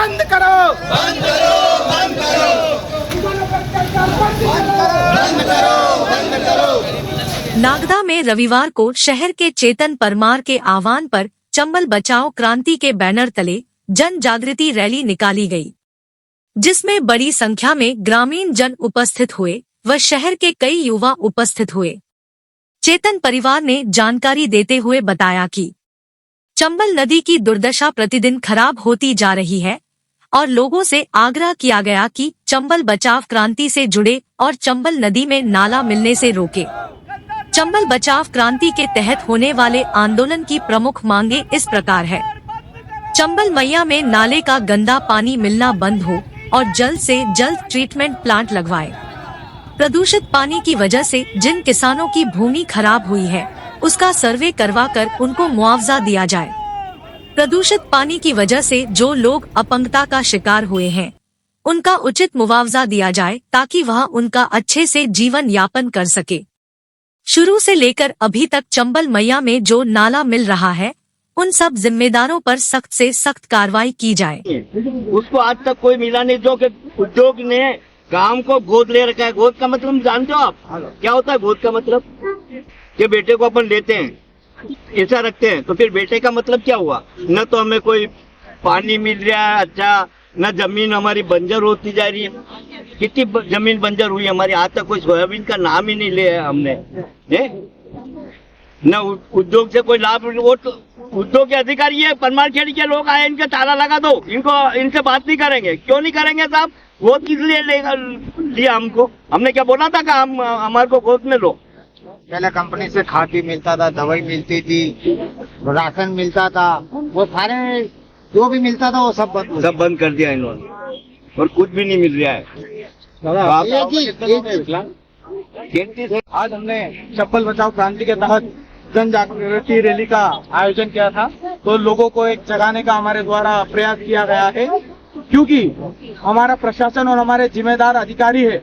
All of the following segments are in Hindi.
बंद करो, बंद करो, बंद करो, बंद करो, बंद करो। नागदा में रविवार को शहर के चेतन परमार के आह्वान पर चंबल बचाओ क्रांति के बैनर तले जन जागृति रैली निकाली गई, जिसमें बड़ी संख्या में ग्रामीण जन उपस्थित हुए व शहर के कई युवा उपस्थित हुए। चेतन परिवार ने जानकारी देते हुए बताया कि चंबल नदी की दुर्दशा प्रतिदिन खराब होती जा रही है और लोगों से आग्रह किया गया कि चंबल बचाव क्रांति से जुड़े और चंबल नदी में नाला मिलने से रोके। चंबल बचाव क्रांति के तहत होने वाले आंदोलन की प्रमुख मांगे इस प्रकार है। चंबल मैया में नाले का गंदा पानी मिलना बंद हो और जल्द से जल्द ट्रीटमेंट प्लांट लगवाए। प्रदूषित पानी की वजह से जिन किसानों की भूमि खराब हुई है उसका सर्वे करवाकर उनको मुआवजा दिया जाए। प्रदूषित पानी की वजह से जो लोग अपंगता का शिकार हुए हैं उनका उचित मुआवजा दिया जाए ताकि वह उनका अच्छे से जीवन यापन कर सके। शुरू से लेकर अभी तक चंबल मैया में जो नाला मिल रहा है उन सब जिम्मेदारों पर सख्त से सख्त कार्रवाई की जाए। उसको आज तक कोई मिला नहीं। जो कि उद्योग ने काम को गोद ले रखा है। गोद का मतलब जानते हो आप क्या होता है? गोद का मतलब कि बेटे को अपन लेते हैं, ऐसा रखते हैं, तो फिर बेटे का मतलब क्या हुआ? न तो हमें कोई पानी मिल रहा है अच्छा, न जमीन हमारी बंजर होती जा रही है। कितनी जमीन बंजर हुई हमारी, आज तक कोई सोयाबीन का नाम ही नहीं लिया हमने। न उद्योग से कोई लाभ। वो तो उद्योग के अधिकारी है, परमारखेड़ी के लोग आए, इनका ताला लगा दो, इनसे बात नहीं करेंगे। क्यों नहीं करेंगे साहब? वो किस लिए लिया हमको? हमने क्या बोला था कि हम हमारे को गोद में लो? पहले कंपनी से खाद भी मिलता था, दवाई मिलती थी, राशन मिलता था, वो सारे जो भी मिलता था वो सब बंद कर दिया इन्होंने और कुछ भी नहीं मिल रहा है। आज हमने चंबल बचाओ क्रांति के तहत जन जागृति रैली का आयोजन किया था। तो लोगों को एक जगाने का हमारे द्वारा प्रयास किया गया है, क्योंकि हमारा प्रशासन और हमारे जिम्मेदार अधिकारी है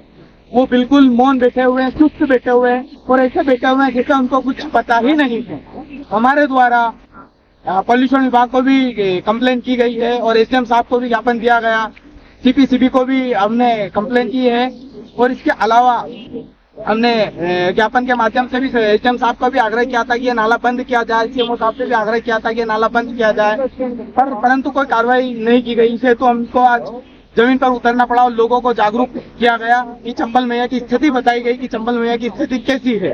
वो बिल्कुल मौन बैठे हुए हैं, सुस्त बैठे हुए हैं और ऐसे बैठे हुए हैं जैसे उनको कुछ पता ही नहीं है। हमारे द्वारा पॉल्यूशन विभाग को भी कंप्लेन की गई है और एसडीएम साहब को भी ज्ञापन दिया गया, सीपीसीबी को भी हमने कंप्लेन की है और इसके अलावा हमने ज्ञापन के माध्यम से भी एसडीएम साहब का भी आग्रह किया था कि ये नाला बंद किया जाए, सीएमओ साहब से भी आग्रह किया था कि ये नाला बंद किया जाए, परंतु कोई कार्रवाई नहीं की गई। इसे तो हमको आज जमीन पर उतरना पड़ा और लोगों को जागरूक किया गया कि चंबल मैया की स्थिति बताई गई कि चंबल मैया की स्थिति कैसी है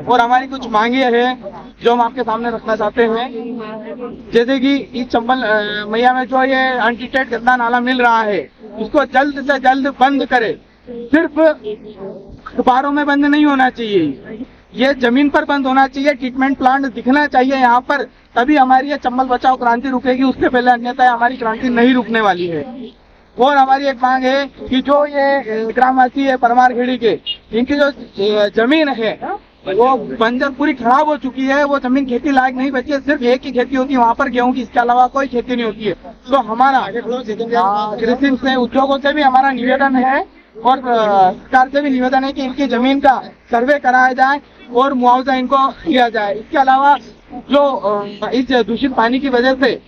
और हमारी कुछ मांगे हैं जो हम आपके सामने रखना चाहते हैं। जैसे कि इस चंबल मैया में जो ये अनट्रीटेड गंदा नाला मिल रहा है उसको जल्द से जल्द बंद करे। सिर्फ अखबारों में बंद नहीं होना चाहिए, ये जमीन पर बंद होना चाहिए। ट्रीटमेंट प्लांट दिखना चाहिए यहाँ पर, तभी हमारी ये चंबल बचाओ क्रांति रुकेगी। उसके पहले अन्यथा हमारी क्रांति नहीं रुकने वाली है। और हमारी एक मांग है कि जो ये ग्रामवासी है परमारखेड़ी के, इनकी जो जमीन है वो बंजर पूरी खराब हो चुकी है, वो जमीन खेती लायक नहीं बची है। सिर्फ एक ही खेती होती है वहाँ पर, गेहूं की, इसके अलावा कोई खेती नहीं होती है। तो हमारा कृषि से, उद्योगों से भी हमारा निवेदन है और सरकार से भी निवेदन है कि इनकी जमीन का सर्वे कराया जाए और मुआवजा इनको दिया जाए। इसके अलावा जो इस दूषित पानी की वजह से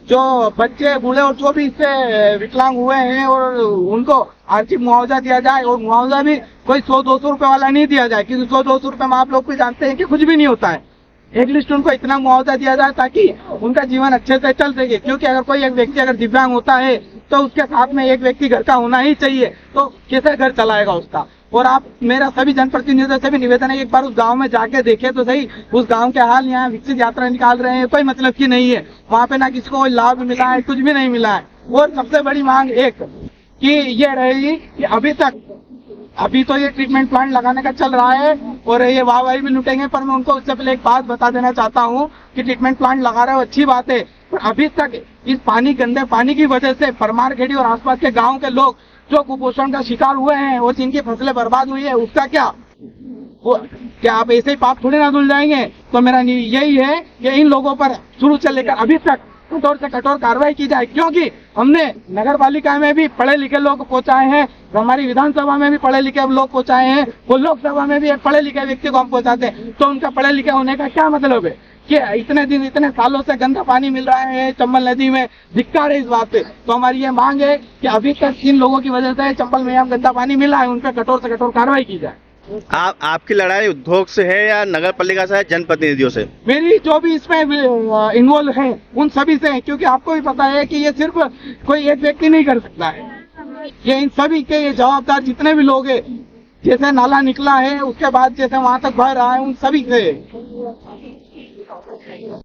जो बच्चे, बूढ़े और जो भी इससे विकलांग हुए हैं और उनको आर्थिक मुआवजा दिया जाए। और मुआवजा भी कोई 100-200 रुपए वाला नहीं दिया जाए, क्योंकि 100-200 रुपए में आप लोग भी जानते हैं कि कुछ भी नहीं होता है। एटलीस्ट उनको इतना मुआवजा दिया जाए ताकि उनका जीवन अच्छे से चल सके। क्योंकि अगर कोई एक व्यक्ति अगर दिव्यांग होता है तो उसके साथ में एक व्यक्ति घर का होना ही चाहिए, तो कैसे घर चलाएगा उसका। और आप, मेरा सभी जनप्रतिनिधियों से भी निवेदन है, एक बार उस गांव में जाके देखे तो सही उस गांव के हाल। यहाँ विकसित यात्रा निकाल रहे हैं, कोई मतलब की नहीं है वहाँ पे, ना किसी को लाभ मिला है, कुछ भी नहीं मिला है। और सबसे बड़ी मांग एक कि ये रहेगी कि अभी तो ये ट्रीटमेंट प्लांट लगाने का चल रहा है और ये वाहवाही भी लुटेंगे, पर मैं उनको उससे पहले एक बात बता देना चाहता हूँ कि ट्रीटमेंट प्लांट लगा रहे हो अच्छी बात है, पर अभी तक इस गंदे पानी की वजह से परमारखेड़ी और आसपास के गाँव के लोग जो कुपोषण का शिकार हुए हैं और जिनकी फसलें बर्बाद हुई है उसका क्या? क्या आप ऐसे ही पाप थोड़ी ना धुल जाएंगे? तो मेरा यही है कि इन लोगों पर शुरू से लेकर अभी तक कठोर से कठोर कार्रवाई की जाए, क्योंकि हमने नगर पालिका में भी पढ़े लिखे लोग पहुंचाए हैं, हमारी विधानसभा में भी पढ़े लिखे लोग पहुंचाए हैं, वो लोकसभा में भी एक पढ़े लिखे व्यक्ति को हम पहुंचाते हैं। तो उनका पढ़े लिखे होने का क्या मतलब है? कि इतने दिन इतने सालों से गंदा पानी मिल रहा है चंबल नदी में, धिक्कार है इस बात पे। तो हमारी ये मांग है कि अभी तक जिन लोगों की वजह से चंबल में यहाँ गंदा पानी मिल रहा है उन पर कठोर से कठोर कार्रवाई की जाए। आपकी लड़ाई उद्योग से है या नगर पालिका से है, जनप्रतिनिधियों से? मेरी जो भी इसमें इन्वॉल्व है उन सभी से है, क्योंकि आपको भी पता है कि ये सिर्फ कोई एक व्यक्ति नहीं कर सकता है, ये इन सभी के ये जवाबदार जितने भी लोग हैं, जैसे नाला निकला है उसके बाद जैसे वहां तक बह रहा है उन सभी से